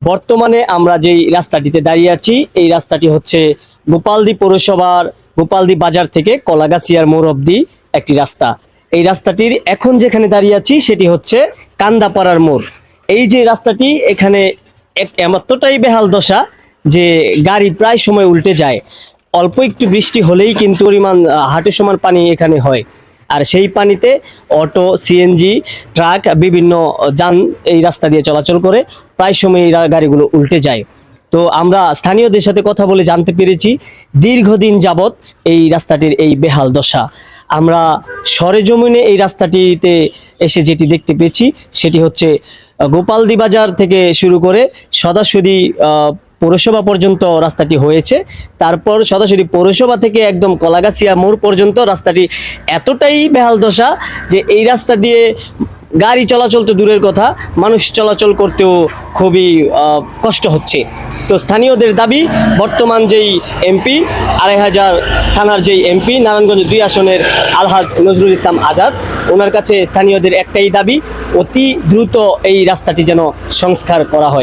বর্তমানে আমরা যেই রাস্তাটিতে দাঁড়িয়ে আছি এই রাস্তাটি হচ্ছে গোপালদী পৌরসভার গোপালদী বাজার থেকে কলাগাছিয়ার মোড় অব্দি একটি রাস্তা। এই রাস্তাটির এখন যেখানে দাঁড়িয়ে আছি সেটি হচ্ছে কান্দাপাড়ার মোড়। এই যে রাস্তাটি এখানে এমতটাই বেহাল দশা যে গাড়ি প্রায় সময় উল্টে যায়। অল্প একটু বৃষ্টি হলেই কিন্তু পরিমাণ হাঁটু সমান পানি এখানে হয়। আর সেই পানিতে অটো, সিএনজি, ট্রাক বিভিন্ন যান এই রাস্তা দিয়ে চলাচল করে, প্রায় সময় এই গাড়িগুলো উল্টে যায়। তো আমরা স্থানীয়দের সাথে কথা বলে জানতে পেরেছি দীর্ঘদিন যাবৎ এই রাস্তাটির এই বেহাল দশা। আমরা সরেজমিনে এই রাস্তাটিতে এসে যেটি দেখতে পেয়েছি সেটি হচ্ছে গোপালদী বাজার থেকে শুরু করে সদাসুদি পৌরসভা পর্যন্ত রাস্তাটি হয়েছে। তারপর সরাসরি পৌরসভা থেকে একদম কলাগাছিয়া মোড় পর্যন্ত রাস্তাটি এতটাই বেহাল দশা যে এই রাস্তা দিয়ে গাড়ি চলাচল তো দূরের কথা, মানুষ চলাচল করতেও খুবই কষ্ট হচ্ছে। তো স্থানীয়দের দাবি, বর্তমান যেই এমপি ২৫০০ থানার যেই এমপি নারায়ণগঞ্জ ২ আসনের আলহাজ নজরুল ইসলাম আজাদ, ওনার কাছে স্থানীয়দের একটাই দাবি, অতি দ্রুত এই রাস্তাটি যেন সংস্কার করা হয়।